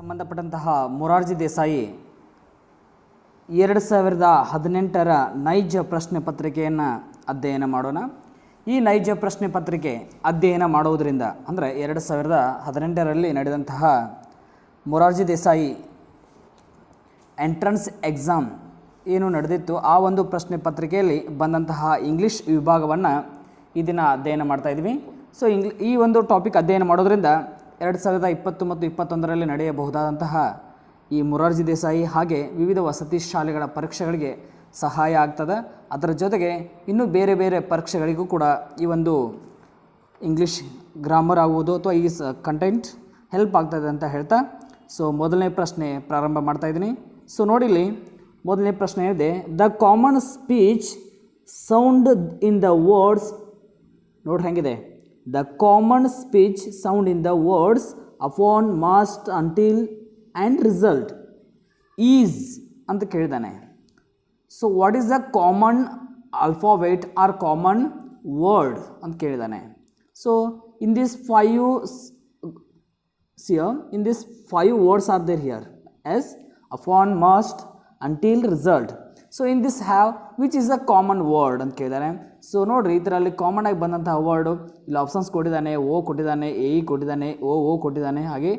ಸಂಬಂಧಪಟ್ಟಂತಹ ಮೊರಾರ್ಜಿ ದೇಸಾಯಿ 2018ರ ನೈಜ ಪ್ರಶ್ನೆ ಪತ್ರಿಕೆಯನ್ನು ಅಧ್ಯಯನ ಮಾಡೋಣ. ಈ ನೈಜ ಪ್ರಶ್ನೆ ಪತ್ರಿಕೆ ಅಧ್ಯಯನ ಮಾಡುವುದರಿಂದ ಅಂದರೆ 2018ರಲ್ಲಿ ನಡೆದಂತಹ ಮೊರಾರ್ಜಿ ದೇಸಾಯಿ ಎಂಟ್ರನ್ಸ್ ಎಕ್ಸಾಮ್ ಏನು ನಡೆದಿತ್ತು ಆ ಒಂದು ಪ್ರಶ್ನೆ ಪತ್ರಿಕೆಯಲ್ಲಿ ಬಂದಂತಹ ಇಂಗ್ಲೀಷ್ ವಿಭಾಗವನ್ನು ಈ ದಿನ ಅಧ್ಯಯನ ಮಾಡ್ತಾಯಿದ್ವಿ. ಸೊ ಈ ಒಂದು ಟಾಪಿಕ್ ಅಧ್ಯಯನ ಮಾಡೋದ್ರಿಂದ 2020 ಮತ್ತು 2021ರಲ್ಲಿ ನಡೆಯಬಹುದಾದಂತಹ ಈ ಮೊರಾರ್ಜಿ ದೇಸಾಯಿ ಹಾಗೆ ವಿವಿಧ ವಸತಿ ಶಾಲೆಗಳ ಪರೀಕ್ಷೆಗಳಿಗೆ ಸಹಾಯ ಆಗ್ತದೆ. ಅದರ ಜೊತೆಗೆ ಇನ್ನೂ ಬೇರೆ ಬೇರೆ ಪರೀಕ್ಷೆಗಳಿಗೂ ಕೂಡ ಈ ಒಂದು ಇಂಗ್ಲೀಷ್ ಗ್ರಾಮರ್ ಆಗುವುದು ಅಥವಾ ಈ ಕಂಟೆಂಟ್ ಹೆಲ್ಪ್ ಆಗ್ತದೆ ಅಂತ ಹೇಳ್ತಾ ಸೊ ಮೊದಲನೇ ಪ್ರಶ್ನೆ ಪ್ರಾರಂಭ ಮಾಡ್ತಾಯಿದ್ದೀನಿ. ಸೊ ನೋಡಿಲಿ, ಮೊದಲನೇ ಪ್ರಶ್ನೆ ಇದೆ, the common speech sound in the words. ನೋಡ್ರಿ ಹೆಂಗಿದೆ, the common speech sound in the words upon must until and result is ಅಂತ ಕೇಳಿದಾನೆ. So what is the common alphabet or common word ಅಂತ ಕೇಳಿದಾನೆ. So in this five words are there here as upon must until result. So in this have which is a common word ಅಂತ ಕೇಳಿದಾನೆ. So ನೋಡಿರಿ, ಇದರಲ್ಲಿ common ಆಗಿ ಬಂದಂತಹ word ಇಲ್ಲಿ options ಕೊಟ್ಟಿದ್ದಾನೆ. ಓ ಕೊಟ್ಟಿದ್ದಾನೆ, ಎ ಕೊಟ್ಟಿದ್ದಾನೆ, ಓ ಕೊಟ್ಟಿದ್ದಾನೆ, ಹಾಗೆ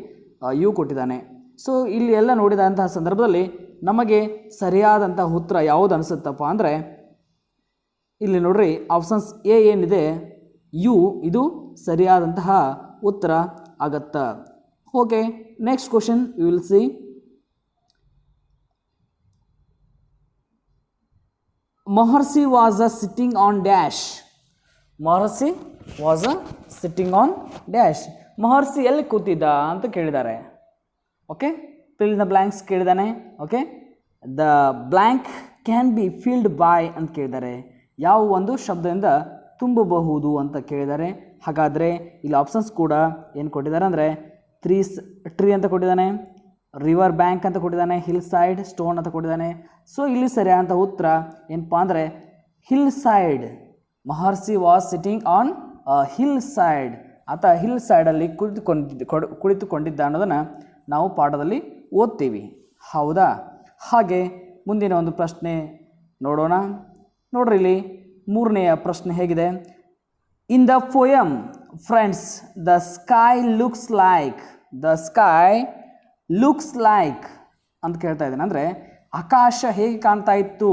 ಯು ಕೊಟ್ಟಿದ್ದಾನೆ. ಸೊ ಇಲ್ಲಿ ಎಲ್ಲ ನೋಡಿದಂತಹ ಸಂದರ್ಭದಲ್ಲಿ ನಮಗೆ ಸರಿಯಾದಂಥ ಉತ್ತರ ಯಾವುದು ಅನಿಸುತ್ತಪ್ಪ ಅಂದರೆ ಇಲ್ಲಿ ನೋಡ್ರಿ, ಆಪ್ಷನ್ಸ್ ಎ ಏನಿದೆ ಯು, ಇದು ಸರಿಯಾದಂತಹ ಉತ್ತರ ಆಗತ್ತಾ. Okay, next question you will see. Maharshi was a sitting on dash. Maharshi was a sitting on dash. Maharshi ಎಲ್ಲಿ ಕೂತಿದ್ದ ಅಂತ ಕೇಳಿದ್ದಾರೆ. ಓಕೆ, ಫಿಲ್ ದ ಬ್ಲ್ಯಾಂಕ್ಸ್ ಕೇಳಿದ್ದಾನೆ. Okay, the blank can be filled by ಅಂತ ಕೇಳಿದ್ದಾರೆ. ಯಾವ ಒಂದು ಶಬ್ದದಿಂದ ತುಂಬಬಹುದು ಅಂತ ಕೇಳಿದ್ದಾರೆ. ಹಾಗಾದರೆ ಇಲ್ಲಿ ಆಪ್ಷನ್ಸ್ ಕೂಡ ಏನು ಕೊಟ್ಟಿದ್ದಾರೆ ಅಂದರೆ ಟ್ರೀ ಅಂತ ಕೊಟ್ಟಿದ್ದಾನೆ, ರಿವರ್ ಬ್ಯಾಂಕ್ ಅಂತ ಕೊಟ್ಟಿದ್ದಾನೆ, ಹಿಲ್ ಸೈಡ್, ಸ್ಟೋನ್ ಅಂತ ಕೊಟ್ಟಿದ್ದಾನೆ. ಸೊ ಇಲ್ಲಿ ಸರಿಯಾದಂಥ ಉತ್ತರ ಏನಪ್ಪ ಅಂದರೆ hill side. Maharshi was sitting on hill side. ಆತ ಹಿಲ್ ಸೈಡಲ್ಲಿ ಕುಳಿತುಕೊಂಡಿದ್ದ ಅನ್ನೋದನ್ನು ನಾವು ಪಾಠದಲ್ಲಿ ಓದ್ತೀವಿ, ಹೌದಾ? ಹಾಗೆ ಮುಂದಿನ ಒಂದು ಪ್ರಶ್ನೆ ನೋಡೋಣ. ನೋಡ್ರಿ, ಇಲ್ಲಿ ಮೂರನೆಯ ಪ್ರಶ್ನೆ ಹೇಗಿದೆ. In the poem friends the sky looks like ಅಂತ ಕೇಳ್ತಾ ಇದ್ದೇನೆ. ಅಂದರೆ ಆಕಾಶ ಹೇಗೆ ಕಾಣ್ತಾ ಇತ್ತು,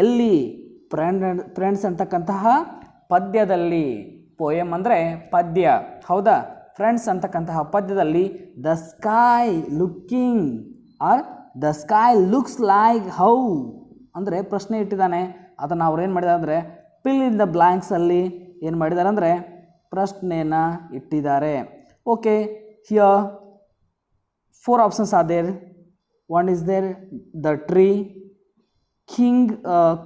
ಎಲ್ಲಿ? ಫ್ರೆಂಡ್ಸ್ ಅಂತಕ್ಕಂತಹ ಪದ್ಯದಲ್ಲಿ. ಪೋಯಮ್ ಅಂದರೆ ಪದ್ಯ, ಹೌದಾ? ಫ್ರೆಂಡ್ಸ್ ಅಂತಕ್ಕಂತಹ ಪದ್ಯದಲ್ಲಿ the sky looks like how ಅಂದರೆ ಪ್ರಶ್ನೆ ಇಟ್ಟಿದ್ದಾನೆ. ಅದನ್ನು ಅವ್ರು ಏನು ಮಾಡಿದ್ದಾರೆ ಅಂದರೆ ಫಿಲ್ ಇನ್ ದ ಬ್ಲ್ಯಾಂಕ್ಸಲ್ಲಿ ಏನು ಮಾಡಿದ್ದಾರೆ ಅಂದರೆ ಪ್ರಶ್ನೆಯನ್ನು ಇಟ್ಟಿದ್ದಾರೆ. Okay, here 4 options are there. One is there, the tree,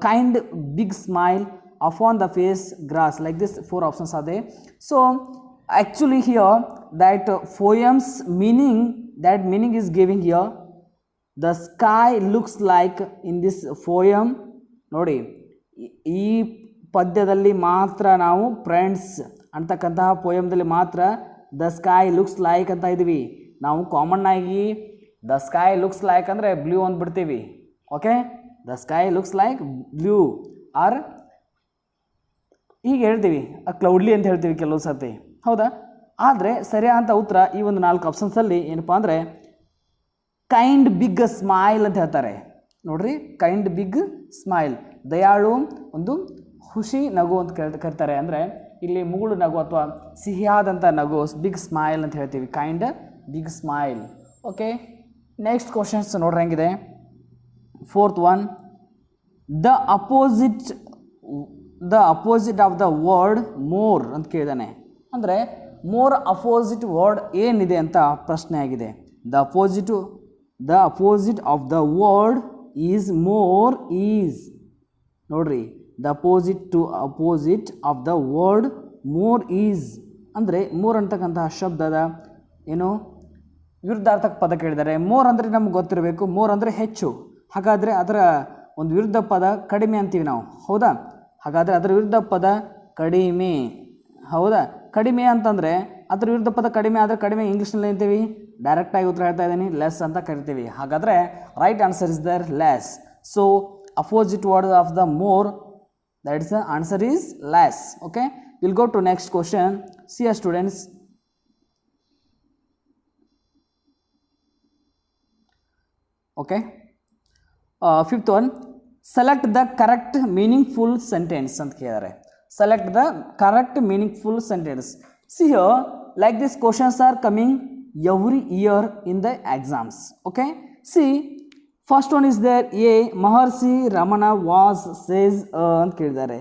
kind big smile, upon the face, grass. Like this 4 options are there. So actually here that poem's meaning is giving here. The sky looks like in this poem. ನೋಡಿ, ಈ ಪದ್ಯದಲ್ಲಿ ಮಾತ್ರ ನಾವು friends ಅಂತಕ್ಕಂತಹ ಪೋಯಮ್ದಲ್ಲಿ ಮಾತ್ರ the sky looks like ಅಂತ ಇದ್ದೀವಿ. ನಾವು ಕಾಮನ್ ಆಗಿ ದ ಸ್ಕೈ ಲುಕ್ಸ್ ಲೈಕ್ ಅಂದರೆ ಬ್ಲೂ ಅಂದ್ಬಿಡ್ತೀವಿ. Okay, the sky looks like blue or ಹೀಗೆ ಹೇಳ್ತೀವಿ, ಕ್ಲೌಡ್ಲಿ ಅಂತ ಹೇಳ್ತೀವಿ ಕೆಲವು ಸರ್ತಿ, ಹೌದಾ? ಆದರೆ ಸರಿಯಾದಂಥ ಉತ್ತರ ಈ ಒಂದು 4 ಆಪ್ಷನ್ಸಲ್ಲಿ ಏನಪ್ಪ ಅಂದರೆ ಕೈಂಡ್ ಬಿಗ್ ಸ್ಮೈಲ್ ಅಂತ ಹೇಳ್ತಾರೆ. ನೋಡ್ರಿ, ಕೈಂಡ್ ಬಿಗ್ ಸ್ಮೈಲ್, ದಯಾಳು ಒಂದು ಖುಷಿ ನಗು ಅಂತ ಕರೀತಾರೆ. ಅಂದರೆ ಇಲ್ಲಿ ಮುಗುಳು ನಗು ಅಥವಾ ಸಿಹಿಯಾದಂಥ ನಗು ಬಿಗ್ ಸ್ಮೈಲ್ ಅಂತ ಹೇಳ್ತೀವಿ, kind big smile. Okay, next questions ನೋಡ್ರಿ ಹೆಂಗಿದೆ. 4th one, the opposite of the word more ಅಂತ ಕೇಳಿದಾನೆ. ಅಂದರೆ ಮೋರ್ ಅಪೋಸಿಟ್ ವರ್ಡ್ ಏನಿದೆ ಅಂತ ಪ್ರಶ್ನೆ ಆಗಿದೆ. The opposite of the word is more is. ನೋಡ್ರಿ, the opposite of the word more is ಅಂದರೆ ಮೋರ್ ಅಂತಕ್ಕಂತಹ ಶಬ್ದದ ಏನು ವಿರುದ್ಧಾರ್ಥಕ ಪದ ಕೇಳಿದ್ದಾರೆ. ಮೋರ್ ಅಂದರೆ ನಮ್ಗೆ ಗೊತ್ತಿರಬೇಕು, ಮೋರ್ ಅಂದರೆ ಹೆಚ್ಚು. ಹಾಗಾದರೆ ಅದರ ಒಂದು ವಿರುದ್ಧ ಪದ ಕಡಿಮೆ ಅಂತೀವಿ ನಾವು, ಹೌದಾ? ಹಾಗಾದರೆ ಅದರ ವಿರುದ್ಧ ಪದ ಕಡಿಮೆ, ಹೌದಾ? ಕಡಿಮೆ ಅಂತಂದರೆ ಅದರ ವಿರುದ್ಧ ಪದ ಕಡಿಮೆ ಆದರೆ ಕಡಿಮೆ ಇಂಗ್ಲೀಷ್ನಲ್ಲಿ ಅಂತೀವಿ ಡೈರೆಕ್ಟಾಗಿ ಉತ್ತರ ಹೇಳ್ತಾ ಇದ್ದೀನಿ, ಲೆಸ್ ಅಂತ ಕರಿತೀವಿ. ಹಾಗಾದರೆ right answer is there less. So opposite word of the more, that is the answer is less. Okay, we'll go to next question. See your students. Okay, fifth one, select the correct meaningful sentence ಅಂತ ಕೇಳಿದ್ದಾರೆ. Select the correct meaningful sentence. See here, like these questions are coming every year in the exams. Okay, see, first one is there, A, Maharshi Ramana was says ಅಂತ ಕೇಳಿದ್ದಾರೆ.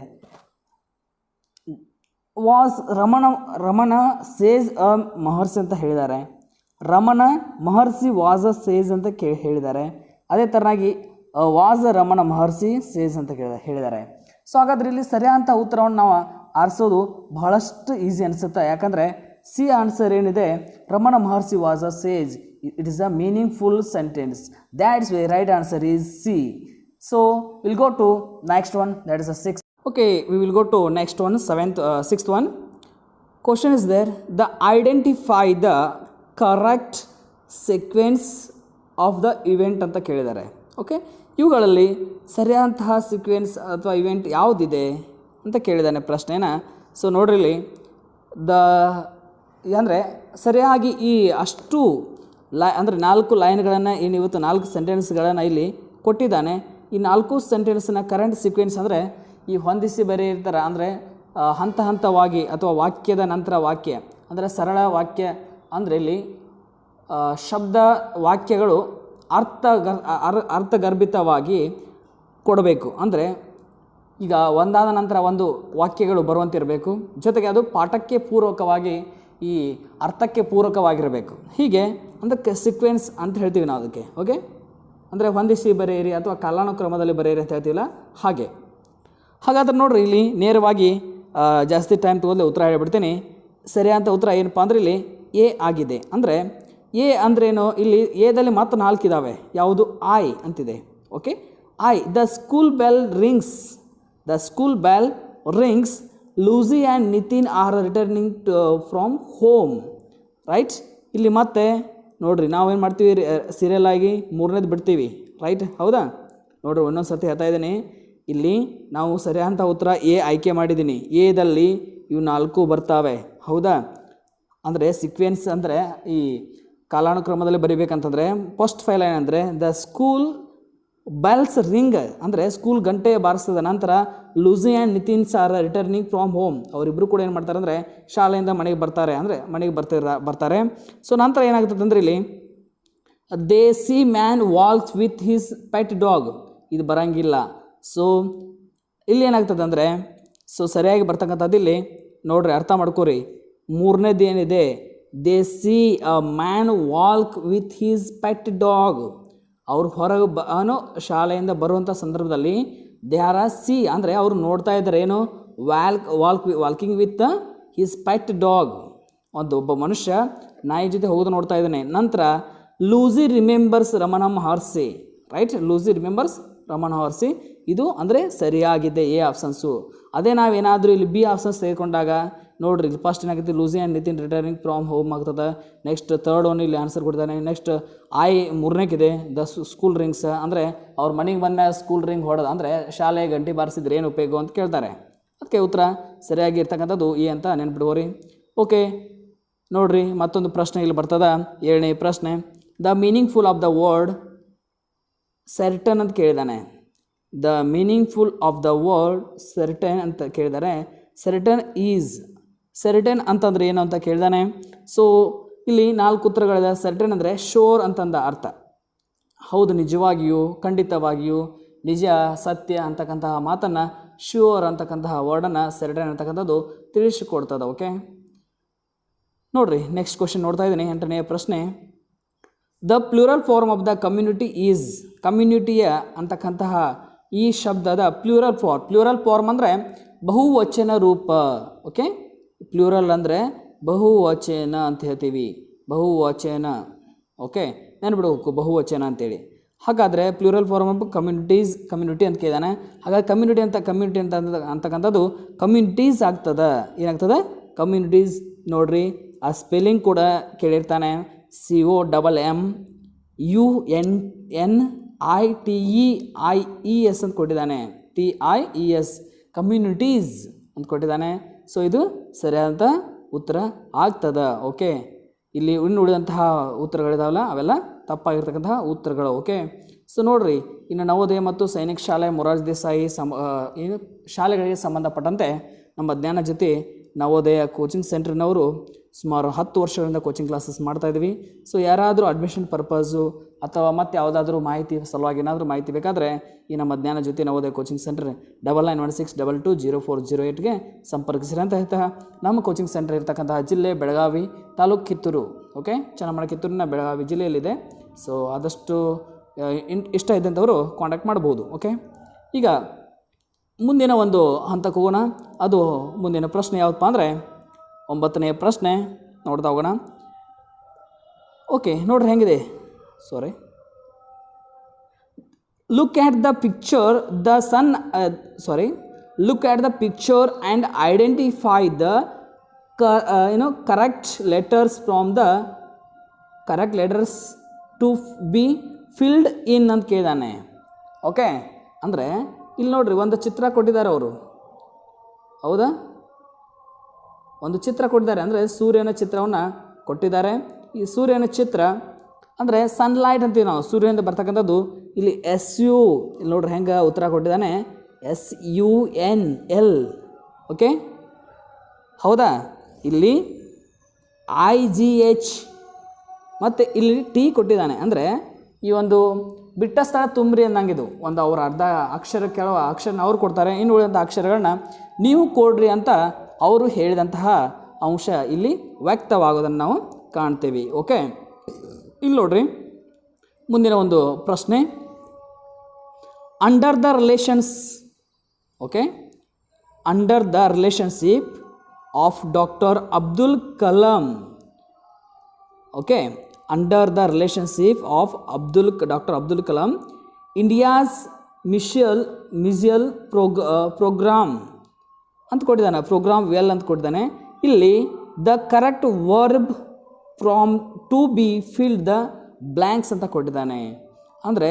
was Ramana says ಮಹರ್ಷಿ ಅಂತ ಹೇಳಿದ್ದಾರೆ. Ramana Maharshi was says ಅಂತ ಹೇಳಿದ್ದಾರೆ. ಅದೇ ಥರನಾಗಿ was Ramana Maharshi says ಅಂತ ಹೇಳಿದ್ದಾರೆ. ಸೊ ಹಾಗಾದ್ರೆ ಇಲ್ಲಿ ಸರಿಯಾದಂಥ ಉತ್ತರವನ್ನು ನಾವು ಆರಿಸೋದು ಬಹಳಷ್ಟು ಈಸಿ ಅನಿಸುತ್ತೆ. ಯಾಕಂದರೆ ಸಿ ಆನ್ಸರ್ ಏನಿದೆ, Ramana Maharshi was a sage, it is a meaningful sentence. That's why right answer is C. So we'll go to next one, that is a sixth. Okay, we will go to next one, sixth one. Question is there, the identify the correct sequence of the event ಅಂತ ಕೇಳಿದ್ದಾರೆ. Okay, ಇವುಗಳಲ್ಲಿ ಸರಿಯಾದಂತಹ sequence ಅಥವಾ event ಯಾವುದಿದೆ ಅಂತ ಕೇಳಿದ್ದಾನೆ ಪ್ರಶ್ನೆನ. So ನೋಡ್ರಿ, ಅಂದರೆ ಸರಿಯಾಗಿ ಈ ಅಷ್ಟು ಅಂದರೆ 4 ಲೈನ್ಗಳನ್ನು ಏನು ಇವತ್ತು 4 ಸೆಂಟೆನ್ಸ್ಗಳನ್ನು ಇಲ್ಲಿ ಕೊಟ್ಟಿದ್ದಾನೆ. ಈ 4 ಸೆಂಟೆನ್ಸ್ನ ಕರೆಂಟ್ ಸೀಕ್ವೆನ್ಸ್ ಅಂದರೆ ಈ ಹೊಂದಿಸಿ ಬರೆಯಿರ್ತಾರೆ, ಅಂದರೆ ಹಂತ ಹಂತವಾಗಿ ಅಥವಾ ವಾಕ್ಯದ ನಂತರ ವಾಕ್ಯ, ಅಂದರೆ ಸರಳ ವಾಕ್ಯ. ಅಂದರೆ ಇಲ್ಲಿ ಶಬ್ದ ವಾಕ್ಯಗಳು ಅರ್ಥಗರ್ಭಿತವಾಗಿ ಕೊಡಬೇಕು. ಅಂದರೆ ಈಗ ಒಂದಾದ ನಂತರ ಒಂದು ವಾಕ್ಯಗಳು ಬರುವಂತಿರಬೇಕು, ಜೊತೆಗೆ ಅದು ಪಾಠಕ್ಕೆ ಪೂರಕವಾಗಿ ಈ ಅರ್ಥಕ್ಕೆ ಪೂರಕವಾಗಿರಬೇಕು. ಹೀಗೆ ಅದಕ್ಕೆ ಸೀಕ್ವೆನ್ಸ್ ಅಂತ ಹೇಳ್ತೀವಿ ನಾವು ಅದಕ್ಕೆ. ಓಕೆ, ಅಂದರೆ ಹೊಂದಿಸಿ ಬರೆಯಿರಿ ಅಥವಾ ಕಾಲಾನುಕ್ರಮದಲ್ಲಿ ಬರೆಯಿರಿ ಅಂತ ಹೇಳ್ತೀವಲ್ಲ ಹಾಗೆ. ಹಾಗಾದ್ರೆ ನೋಡಿರಿ, ಇಲ್ಲಿ ನೇರವಾಗಿ ಜಾಸ್ತಿ ಟೈಮ್ ತೊಗೊಳ್ದೆ ಉತ್ತರ ಹೇಳ್ಬಿಡ್ತೀನಿ. ಸರಿಯಾದ ಉತ್ತರ ಏನಪ್ಪ ಅಂದರೆ ಇಲ್ಲಿ ಎ ಆಗಿದೆ. ಅಂದರೆ ಎ ಅಂದ್ರೇನು, ಇಲ್ಲಿ ಎದಲ್ಲಿ ಮಾತ್ರ 4 ಇದ್ದಾವೆ. ಯಾವುದು? ಐ ಅಂತಿದೆ. Okay, I. The school bell rings Lucy and Nitin are returning from home. Right, ಇಲ್ಲಿ ಮತ್ತೆ ನೋಡಿರಿ, ನಾವೇನು ಮಾಡ್ತೀವಿ, ಸೀರಿಯಲ್ ಆಗಿ 3ನೇದು ಬಿಡ್ತೀವಿ. ರೈಟ್, ಹೌದಾ? ನೋಡಿರಿ, ಒಂದೊಂದು ಸರ್ತಿ ಹೇಳ್ತಾ ಇದ್ದೀನಿ, ಇಲ್ಲಿ ನಾವು ಸರಿಯಾದಂಥ ಉತ್ತರ ಎ ಆಯ್ಕೆ ಮಾಡಿದ್ದೀನಿ. ಎದಲ್ಲಿ ಇವು 4 ಬರ್ತಾವೆ. ಹೌದಾ? ಅಂದರೆ ಸೀಕ್ವೆನ್ಸ್ ಅಂದರೆ ಈ ಕಾಲಾನುಕ್ರಮದಲ್ಲಿ ಬರಿಬೇಕಂತಂದರೆ ಫಸ್ಟ್ ಫೈಲ್ ಏನಂದರೆ ದ ಸ್ಕೂಲ್ ಬೆಲ್ಸ್ ರಿಂಗ್, ಅಂದರೆ ಸ್ಕೂಲ್ ಗಂಟೆ ಬಾರಿಸಿದ ನಂತರ Lucy and Nitin are returning from home. ಅವರಿಬ್ಬರು ಕೂಡ ಏನು ಮಾಡ್ತಾರೆ ಅಂದರೆ ಶಾಲೆಯಿಂದ ಮನೆಗೆ ಬರ್ತಾರೆ, ಅಂದರೆ ಮನೆಗೆ ಬರ್ತಾರೆ. ಸೊ ನಂತರ ಏನಾಗ್ತದೆ ಅಂದರೆ ಇಲ್ಲಿ they see man walks with his pet dog, ಇದು ಬರೋಂಗಿಲ್ಲ. ಸೊ ಇಲ್ಲಿ ಏನಾಗ್ತದೆ ಅಂದರೆ, ಸೊ ಸರಿಯಾಗಿ ಬರ್ತಕ್ಕಂಥದ್ದು ಇಲ್ಲಿ ನೋಡ್ರಿ, ಅರ್ಥ ಮಾಡ್ಕೋರಿ. 3ನೇದು ಏನಿದೆ, they see a man ವಾಲ್ಕ್ with his pet dog. ಅವ್ರು ಹೊರಗೆ ಶಾಲೆಯಿಂದ ಬರುವಂಥ ಸಂದರ್ಭದಲ್ಲಿ ದೇ ಆರ್ ಆ ಸಿ, ಅಂದರೆ ಅವರು ನೋಡ್ತಾ ಇದ್ದಾರೆ ಏನು, walking with his pet dog. ಒಬ್ಬ ಮನುಷ್ಯ ನಾಯಿ ಜೊತೆ ಹೋಗೋದು ನೋಡ್ತಾ ಇದ್ದಾನೆ. ನಂತರ ಲೂಸಿ ರಿಮೆಂಬರ್ಸ್ ರಮಣ ಮಹರ್ಷಿ. ರೈಟ್, ಲೂಸಿ ರಿಮೆಂಬರ್ಸ್ ರಮಣ ಮಹರ್ಷಿ, ಇದು ಅಂದರೆ ಸರಿಯಾಗಿದೆ ಎ ಆಪ್ಷನ್ಸು. ಅದೇ ನಾವೇನಾದರೂ ಇಲ್ಲಿ ಬಿ ಆಪ್ಷನ್ಸ್ ತೆಗೆದುಕೊಂಡಾಗ ನೋಡ್ರಿ, ಇದು ಫಸ್ಟ್ ಏನಾಗುತ್ತೆ, Lucy and Nitin returning from home ಆಗ್ತದೆ. ನೆಕ್ಸ್ಟ್ ಥರ್ಡ್ ಒನ್ ಇಲ್ಲಿ ಆನ್ಸರ್ ಕೊಡ್ತಾನೆ. ನೆಕ್ಸ್ಟ್ ಐ 3ನೇಕಿದೆ ದ ಸ್ಕೂಲ್ ರಿಂಗ್ಸ್, ಅಂದರೆ ಅವ್ರ ಮನೆಗೆ ಬಂದಾಗ ಸ್ಕೂಲ್ ರಿಂಗ್ ಹೊಡೆದು, ಅಂದರೆ ಶಾಲೆ ಗಂಟೆ ಬಾರಿಸಿದ್ರೆ ಏನು ಉಪಯೋಗ ಅಂತ ಕೇಳ್ತಾರೆ. ಅದಕ್ಕೆ ಉತ್ತರ ಸರಿಯಾಗಿ ಇರ್ತಕ್ಕಂಥದ್ದು ಎ ಅಂತ ನೆನ್ಪಿಡ್ಬೋರಿ. ಓಕೆ, ನೋಡ್ರಿ, ಮತ್ತೊಂದು ಪ್ರಶ್ನೆ ಇಲ್ಲಿ ಬರ್ತದೆ, 7ನೇ ಪ್ರಶ್ನೆ. The meaningful of the word certain ಅಂತ ಕೇಳಿದಾನೆ. The meaningful of the word certain ಅಂತ ಕೇಳಿದ್ದಾರೆ. ಸರ್ಟನ್ ಅಂತಂದರೆ ಏನು ಅಂತ ಕೇಳಿದಾನೆ. ಸೊ ಇಲ್ಲಿ 4 ಉತ್ತರಗಳಿದೆ. ಸರ್ಟನ್ ಅಂದರೆ ಶೋರ್ ಅಂತಂದ ಅರ್ಥ. ಹೌದು, ನಿಜವಾಗಿಯೂ, ಖಂಡಿತವಾಗಿಯೂ, ನಿಜ, ಸತ್ಯ ಅಂತಕ್ಕಂತಹ ಮಾತನ್ನು ಶ್ಯೂರ್ ಅಂತಕ್ಕಂತಹ ವರ್ಡನ್ನು ಸರ್ಟನ್ ಅಂತಕ್ಕಂಥದ್ದು ತಿಳಿಸಿಕೊಡ್ತದೆ. ಓಕೆ, ನೋಡಿರಿ, ನೆಕ್ಸ್ಟ್ ಕ್ವಶನ್ ನೋಡ್ತಾ ಇದ್ದೀನಿ. 8ನೇ ಪ್ರಶ್ನೆ. The plural form of the community is. ಕಮ್ಯುನಿಟಿಯ ಅಂತಕ್ಕಂತಹ ಈ ಶಬ್ದದ ಪ್ಲೂರಲ್ ಫಾರ್ಮ್ ಅಂದರೆ ಬಹುವಚನ ರೂಪ. ಓಕೆ, ಪ್ಲೂರಲ್ ಅಂದರೆ ಬಹುವಚನ ಅಂತ ಹೇಳ್ತೀವಿ, ಬಹುವಚನ. ಓಕೆ, ನೆನ್ಬಿಡ್ಬೇಕು ಬಹುವಚನ ಅಂತೇಳಿ. ಹಾಗಾದರೆ ಪ್ಲೂರಲ್ ಫಾರ್ಮ್ ಆಫ್ ಕಮ್ಯುನಿಟಿ ಅಂತ ಕೇಳಿದಾನೆ. ಹಾಗಾಗಿ ಕಮ್ಯುನಿಟಿ ಅಂತಕ್ಕಂಥದ್ದು ಕಮ್ಯುನಿಟೀಸ್ ಆಗ್ತದೆ. ಏನಾಗ್ತದೆ? ಕಮ್ಯುನಿಟೀಸ್. ನೋಡ್ರಿ, ಆ ಸ್ಪೆಲ್ಲಿಂಗ್ ಕೂಡ ಕೇಳಿರ್ತಾನೆ. COMMUNITES ಅಂತ ಕೊಟ್ಟಿದ್ದಾನೆ. TIES ಕಮ್ಯುನಿಟೀಸ್ ಅಂತ ಕೊಟ್ಟಿದ್ದಾನೆ. ಸೊ ಇದು ಸರಿಯಾದಂಥ ಉತ್ತರ ಆಗ್ತದ. ಓಕೆ, ಇಲ್ಲಿ ಇನ್ನು ಉಳಿದಂತಹ ಉತ್ತರಗಳಿದಾವಲ್ಲ ಅವೆಲ್ಲ ತಪ್ಪಾಗಿರ್ತಕ್ಕಂತಹ ಉತ್ತರಗಳು. ಓಕೆ, ಸೊ ನೋಡಿರಿ, ಇನ್ನು ನವೋದಯ ಮತ್ತು ಸೈನಿಕ ಶಾಲೆ ಮೊರಾರ್ಜಿ ದೇಸಾಯಿ ಶಾಲೆಗಳಿಗೆ ಸಂಬಂಧಪಟ್ಟಂತೆ ನಮ್ಮ ಜ್ಞಾನ ಜ್ಯೋತಿ ನವೋದಯ ಕೋಚಿಂಗ್ ಸೆಂಟರ್ನವರು ಸುಮಾರು 10 ವರ್ಷಗಳಿಂದ ಕೋಚಿಂಗ್ ಕ್ಲಾಸಸ್ ಮಾಡ್ತಾಯಿದ್ವಿ. ಸೊ ಯಾರಾದರೂ ಅಡ್ಮಿಷನ್ ಪರ್ಪಸ್ಸು ಅಥವಾ ಮತ್ತು ಯಾವುದಾದ್ರೂ ಮಾಹಿತಿ ಸಲುವಾಗಿ ಏನಾದರೂ ಮಾಹಿತಿ ಬೇಕಾದರೆ ಈ ನಮ್ಮ ಜ್ಞಾನ ಜ್ಯೋತಿ ನವೋದಯ ಕೋಚಿಂಗ್ ಸೆಂಟರ್ 9916220408ಗೆ ಸಂಪರ್ಕಿಸಿರಿ ಅಂತ ಹೇಳ್ತಾ, ನಮ್ಮ ಕೋಚಿಂಗ್ ಸೆಂಟರ್ ಇರ್ತಕ್ಕಂತಹ ಜಿಲ್ಲೆ ಬೆಳಗಾವಿ, ತಾಲೂಕು ಕಿತ್ತೂರು. ಓಕೆ, ಚನ್ನಮಣೆ ಕಿತ್ತೂರಿನ ಬೆಳಗಾವಿ ಜಿಲ್ಲೆಯಲ್ಲಿದೆ. ಸೊ ಆದಷ್ಟು ಇಷ್ಟ ಇದ್ದಂಥವರು ಕಾಂಟ್ಯಾಕ್ಟ್ ಮಾಡ್ಬೋದು. ಓಕೆ, ಈಗ ಮುಂದಿನ ಒಂದು ಹಂತಕ್ಕೆ ಹೋಗೋಣ. ಅದು ಮುಂದಿನ ಪ್ರಶ್ನೆ ಯಾವುದಪ್ಪ ಅಂದರೆ 9ನೇ ಪ್ರಶ್ನೆ ನೋಡ್ತಾ ಹೋಗೋಣ. ಓಕೆ, ನೋಡ್ರಿ ಹೆಂಗಿದೆ. Look at the picture and identify the correct letters from the correct letters to be filled in ಅಂತ ಕೇಳಿದಾನೆ. ಓಕೆ, ಅಂದರೆ ಇಲ್ಲಿ ನೋಡ್ರಿ ಒಂದು ಚಿತ್ರ ಕೊಟ್ಟಿದ್ದಾರೆ ಅವರು. ಹೌದಾ, ಒಂದು ಚಿತ್ರ ಕೊಟ್ಟಿದ್ದಾರೆ ಅಂದರೆ ಸೂರ್ಯನ ಚಿತ್ರವನ್ನು ಕೊಟ್ಟಿದ್ದಾರೆ. ಈ ಸೂರ್ಯನ ಚಿತ್ರ ಅಂದರೆ ಸನ್ಲೈಟ್ ಅಂತೀವಿ ನಾವು, ಸೂರ್ಯನಿಂದ ಬರ್ತಕ್ಕಂಥದ್ದು. ಇಲ್ಲಿ SU ಇಲ್ಲಿ ನೋಡ್ರಿ ಹೆಂಗೆ ಉತ್ತರ ಕೊಟ್ಟಿದ್ದಾನೆ, SUNL. ಓಕೆ, ಹೌದಾ, ಇಲ್ಲಿ IGH ಮತ್ತು ಇಲ್ಲಿ T ಕೊಟ್ಟಿದ್ದಾನೆ. ಅಂದರೆ ಈ ಒಂದು ಬಿಟ್ಟ ಸ್ಥಳ ತುಂಬ್ರಿ ಅನ್ನಂಗಿದು. ಒಂದು ಅವ್ರ ಅರ್ಧ ಅಕ್ಷರ ಕೆಲವು ಅಕ್ಷರನ ಅವ್ರು ಕೊಡ್ತಾರೆ, ಇನ್ನು ಉಳಿದಂಥ ಅಕ್ಷರಗಳನ್ನ ನೀವು ಕೊಡ್ರಿ ಅಂತ ಅವರು ಹೇಳಿದಂತಹ ಅಂಶ ಇಲ್ಲಿ ವ್ಯಕ್ತವಾಗೋದನ್ನು ನಾವು ಕಾಣ್ತೇವೆ. ಓಕೆ, ಇಲ್ಲಿ ನೋಡ್ರಿ ಮುಂದಿನ ಒಂದು ಪ್ರಶ್ನೆ. Under the relationship of doctor Abdul Kalam. Okay, under the relationship of Dr. Abdul Kalam, India's missile program ಅಂತ ಕೊಟ್ಟಿದ್ದಾನೆ, ಪ್ರೋಗ್ರಾಮ್ ವೆಲ್ ಅಂತ ಕೊಟ್ಟಿದ್ದಾನೆ. ಇಲ್ಲಿ the correct verb from to be filled the blanks ಅಂತ ಕೊಟ್ಟಿದ್ದಾನೆ. ಅಂದರೆ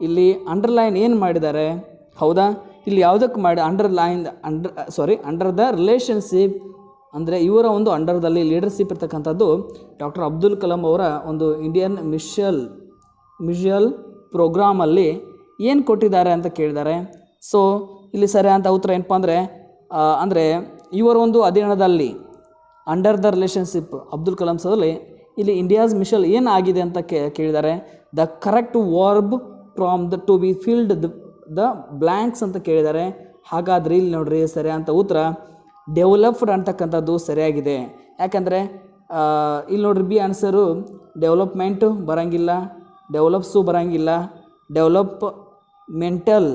ಇಲ್ಲಿ ಅಂಡರ್ಲೈನ್ ಏನು ಮಾಡಿದ್ದಾರೆ, ಹೌದಾ, ಇಲ್ಲಿ ಯಾವುದಕ್ಕೆ ಮಾಡಿ ಅಂಡರ್ ದ ರಿಲೇಷನ್ಶಿಪ್ ಅಂದರೆ ಇವರ ಒಂದು ಅಂಡರ್ದಲ್ಲಿ ಲೀಡರ್ಶಿಪ್ ಇರ್ತಕ್ಕಂಥದ್ದು ಡಾಕ್ಟರ್ ಅಬ್ದುಲ್ ಕಲಾಂ ಅವರ ಒಂದು ಇಂಡಿಯನ್ ಮಿಷಲ್ ಪ್ರೋಗ್ರಾಮಲ್ಲಿ ಏನು ಕೊಟ್ಟಿದ್ದಾರೆ ಅಂತ ಕೇಳಿದ್ದಾರೆ. ಸೊ ಇಲ್ಲಿ ಸರಿಯಾದ ಉತ್ತರ ಏನಪ್ಪ ಅಂದರೆ ಇವರ ಒಂದು ಅಧೀನದಲ್ಲಿ under the relationship Abdul Kalam ಸರಲ್ಲಿ ಇಲ್ಲಿ ಇಂಡಿಯಾಸ್ ಮಿಷಲ್ ಏನಾಗಿದೆ ಅಂತ ಕೇಳಿದ್ದಾರೆ. The correct verb from the to be filled the blanks ಅಂತ ಕೇಳಿದ್ದಾರೆ. ಹಾಗಾದರೆ ಇಲ್ಲಿ ನೋಡ್ರಿ ಸರಿಯಾದ ಉತ್ತರ ಡೆವಲಪ್ಡ್ ಅಂತಕ್ಕಂಥದ್ದು ಸರಿಯಾಗಿದೆ. ಯಾಕಂದರೆ ಇಲ್ಲಿ ನೋಡ್ರಿ ಬಿ ಆನ್ಸರು ಡೆವಲಪ್ಮೆಂಟು ಬರೋಂಗಿಲ್ಲ, ಡೆವಲಪ್ಸು ಬರೋಂಗಿಲ್ಲ, ಡೆವಲಪ್ಮೆಂಟಲ್,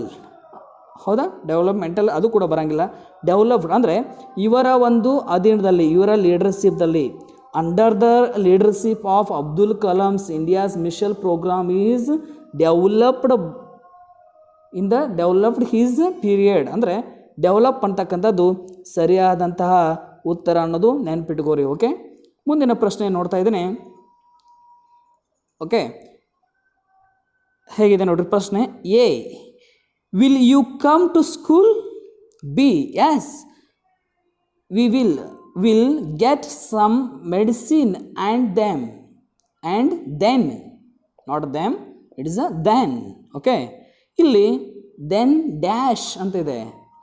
ಹೌದಾ, ಡೆವಲಪ್ಮೆಂಟಲ್ ಅದು ಕೂಡ ಬರೋಂಗಿಲ್ಲ. ಡೆವಲಪ್ಡ್ ಅಂದರೆ ಇವರ ಒಂದು ಅಧೀನದಲ್ಲಿ, ಇವರ ಲೀಡರ್ಶಿಪ್ದಲ್ಲಿ, under the leadership of Abdul Kalam's India's missile programme is developed his period. ಅಂದರೆ ಡೆವಲಪ್ ಅಂತಕ್ಕಂಥದ್ದು ಸರಿಯಾದಂತಹ ಉತ್ತರ ಅನ್ನೋದು ನೆನಪಿಟ್ಕೋರಿ. ಓಕೆ, ಮುಂದಿನ ಪ್ರಶ್ನೆ ನೋಡ್ತಾ ಇದ್ದೀನಿ. ಓಕೆ, ಹೇಗಿದೆ ನೋಡ್ರಿ ಪ್ರಶ್ನೆ. A, will you come to school? B, yes we will get some medicine and then, not them, it is a then. Okay, ಇಲ್ಲಿ ದೆನ್ ಡ್ಯಾಶ್ ಅಂತಿದೆ.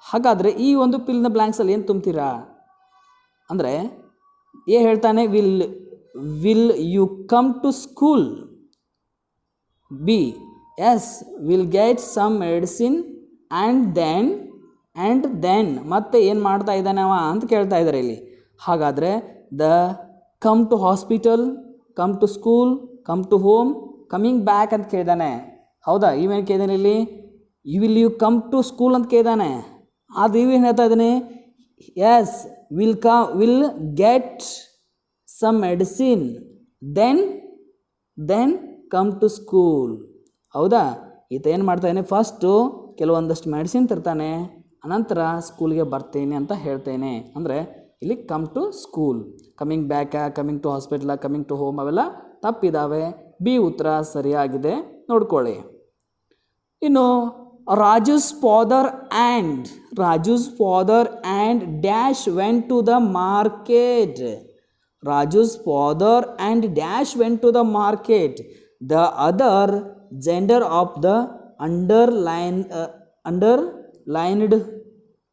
ಹಾಗಾದರೆ ಈ ಒಂದು ಪಿಲ್ನ ಬ್ಲ್ಯಾಂಕ್ಸಲ್ಲಿ ಏನು ತುಂಬ್ತೀರಾ ಅಂದರೆ ಏ ಹೇಳ್ತಾನೆ will you come to school? B, yes will get some medicine and then ಮತ್ತೆ ಏನು ಮಾಡ್ತಾ ಇದ್ದಾನೆ ಅವ ಅಂತ ಕೇಳ್ತಾ ಇದ್ದಾರೆ ಇಲ್ಲಿ. ಹಾಗಾದರೆ the come to hospital, come to school, come to home, coming back ಅಂತ ಕೇಳಿದಾನೆ. ಹೌದಾ, ಇವೇನು ಕೇಳಿದಾನೆ ಇಲ್ಲಿ? Will you come to school ಅಂತ ಕೇಳಿದಾನೆ. ಅದು ಇವೇನು ಹೇಳ್ತಾ ಇದ್ದಾನೆ? Yes will get some medicine then come to school. ಹೌದಾ, ಈತ ಏನು ಮಾಡ್ತಾ ಇದ್ದಾನೆ? ಫಸ್ಟು ಕೆಲವೊಂದಷ್ಟು ಮೆಡಿಸಿನ್ ತರ್ತಾನೆ, ಅನಂತರ ಸ್ಕೂಲ್ಗೆ ಬರ್ತೇನೆ ಅಂತ ಹೇಳ್ತೇನೆ. ಅಂದರೆ ಇಲ್ಲಿ come to school, coming back, coming to hospital, coming to home ಅವೆಲ್ಲ ತಪ್ಪಿದ್ದಾವೆ. ಬಿ ಉತ್ತರ ಸರಿಯಾಗಿದೆ, ನೋಡ್ಕೊಳ್ಳಿ. ಇನ್ನು Raju's father and dash went to the market. Raju's father and dash went to the market. The other gender of the underlined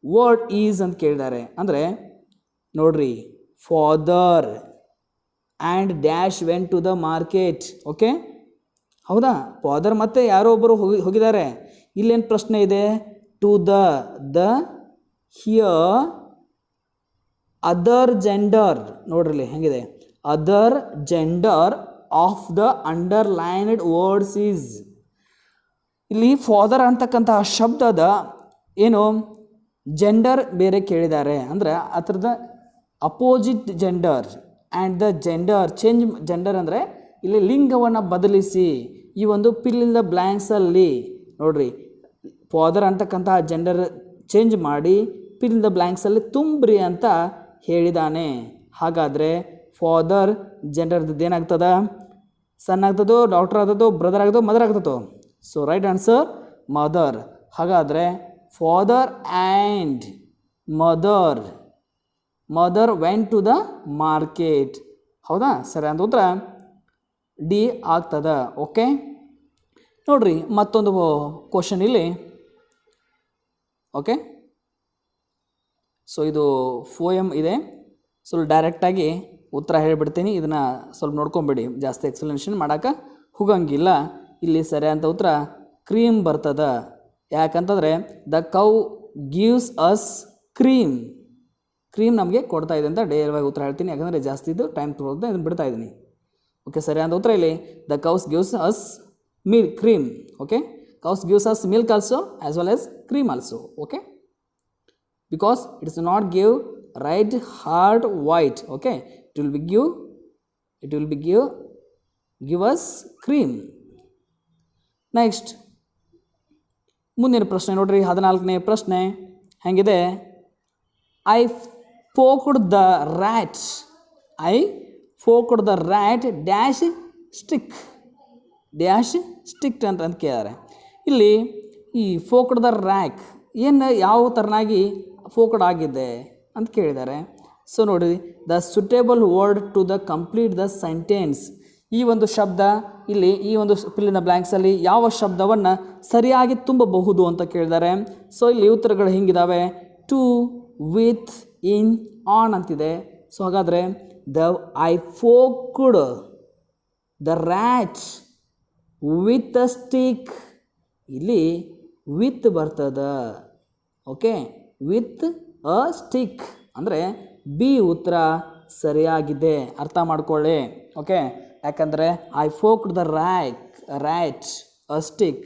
word is ಅಂತ ಕೇಳಿದ್ದಾರೆ. ಅಂದರೆ ನೋಡ್ರಿ, father and dash went to the market. Okay, ಹೌದಾ? Father ಮತ್ತು ಯಾರೋ ಒಬ್ಬರು ಹೋಗಿದ್ದಾರೆ. ಇಲ್ಲೇನು ಪ್ರಶ್ನೆ ಇದೆ? To the here other gender. ನೋಡ್ರಿ ಹೆಂಗಿದೆ, other gender of the underlined words is. ಇಲ್ಲಿ ಫಾದರ್ ಅಂತಕ್ಕಂತಹ ಶಬ್ದದ ಏನು ಜೆಂಡರ್ ಬೇರೆ ಕೇಳಿದ್ದಾರೆ. ಅಂದರೆ ಅದರದ opposite gender and the gender change. Gender ಅಂದರೆ ಇಲ್ಲಿ ಲಿಂಗವನ್ನು ಬದಲಿಸಿ ಈ ಒಂದು ಫಿಲ್ ಇನ್ ದ ಬ್ಲ್ಯಾಂಕ್ಸಲ್ಲಿ ನೋಡ್ರಿ, ಫಾದರ್ ಅಂತಕ್ಕಂತಹ ಜೆಂಡರ್ ಚೇಂಜ್ ಮಾಡಿ ಫಿಲ್ ಇನ್ ದ ಬ್ಲ್ಯಾಂಕ್ಸಲ್ಲಿ ತುಂಬ್ರಿ ಅಂತ ಹೇಳಿದ್ದಾನೆ. ಹಾಗಾದರೆ ಫಾದರ್ ಜೆಂಡರ್ದು ಏನಾಗ್ತದ? ಸನ್ ಆಗ್ತದೋ, ಡಾಕ್ಟರ್ ಆಗ್ತದೋ, ಬ್ರದರ್ ಆಗ್ತದೋ, ಮದರ್ ಆಗ್ತದೋ? So right answer mother. ಹಾಗಾದರೆ father and mother went to the market. ಹೌದಾ? ಸರಿ ಅಂತ ಉತ್ತರ ಡಿ ಆಗ್ತದ. ಓಕೆ, ನೋಡ್ರಿ ಮತ್ತೊಂದು ಕ್ವಶನ್ ಇಲ್ಲಿ. ಓಕೆ, ಸೊ ಇದು ಫೋಯಮ್ ಇದೆ. ಸ್ವಲ್ಪ ಡೈರೆಕ್ಟಾಗಿ ಉತ್ತರ ಹೇಳಿಬಿಡ್ತೀನಿ. ಇದನ್ನು ಸ್ವಲ್ಪ ನೋಡ್ಕೊಂಬಿಡಿ, ಜಾಸ್ತಿ ಎಕ್ಸ್ಪ್ಲನೇಷನ್ ಮಾಡೋಕೆ ಹೋಗಂಗಿಲ್ಲ. ಇಲ್ಲಿ ಸರಿಯಾದ ಉತ್ತರ ಕ್ರೀಮ್ ಬರ್ತದ. ಯಾಕಂತಂದರೆ the cow gives us cream ನಮಗೆ ಕೊಡ್ತಾ ಇದೆ ಅಂತ ಡೈರೆಕ್ಟಾಗಿ ಉತ್ತರ ಹೇಳ್ತೀನಿ. ಯಾಕಂದರೆ ಜಾಸ್ತಿ ಇದು ಟೈಮ್ ತೊಗೊಳ್ತಾ ಇದನ್ನು ಬಿಡ್ತಾ ಇದ್ದೀನಿ. ಓಕೆ, ಸರಿಯಾದ ಉತ್ತರ ಇಲ್ಲಿ the cows gives us cream. Okay, cows gives us milk also as well as cream also. Okay, because it does not give red, hard, white. Okay, it will give us cream. Next, ಮುಂದಿನ ಪ್ರಶ್ನೆ ನೋಡ್ರಿ, 14ನೇ ಪ್ರಶ್ನೆ ಹೆಂಗಿದೆ? I poked the rat dash stick ಅಂತ ಕೇಳಿದ್ದಾರೆ. ಇಲ್ಲಿ ಈ ಫೋಕ್ಡ್ the rack ಏನು ಯಾವ ಥರನಾಗಿ ಫೋಕಡ್ ಆಗಿದೆ ಅಂತ ಕೇಳಿದ್ದಾರೆ. ಸೊ ನೋಡಿ, the suitable word to the complete the sentence. ಈ ಒಂದು ಶಬ್ದ ಇಲ್ಲಿ ಈ ಒಂದು ಫಿಲ್ ಇನ್ ದ ಬ್ಲ್ಯಾಂಕ್ಸಲ್ಲಿ ಯಾವ ಶಬ್ದವನ್ನು ಸರಿಯಾಗಿ ತುಂಬಬಹುದು ಅಂತ ಕೇಳಿದ್ದಾರೆ. ಸೊ ಇಲ್ಲಿ ಉತ್ತರಗಳು ಹಿಂಗಿದ್ದಾವೆ. ಟು, ವಿತ್, ಇನ್, ಆನ್ ಅಂತಿದೆ. ಸೊ ಹಾಗಾದರೆ I poked the rat with a stick. ಇಲ್ಲಿ ವಿತ್ ಬರ್ತದ. ಓಕೆ, ವಿತ್ ಅ ಸ್ಟಿಕ್ ಅಂದರೆ ಬಿ ಉತ್ತರ ಸರಿಯಾಗಿದೆ. ಅರ್ಥ ಮಾಡ್ಕೊಳ್ಳಿ. ಓಕೆ, ಯಾಕಂದರೆ I poked the rat a stick.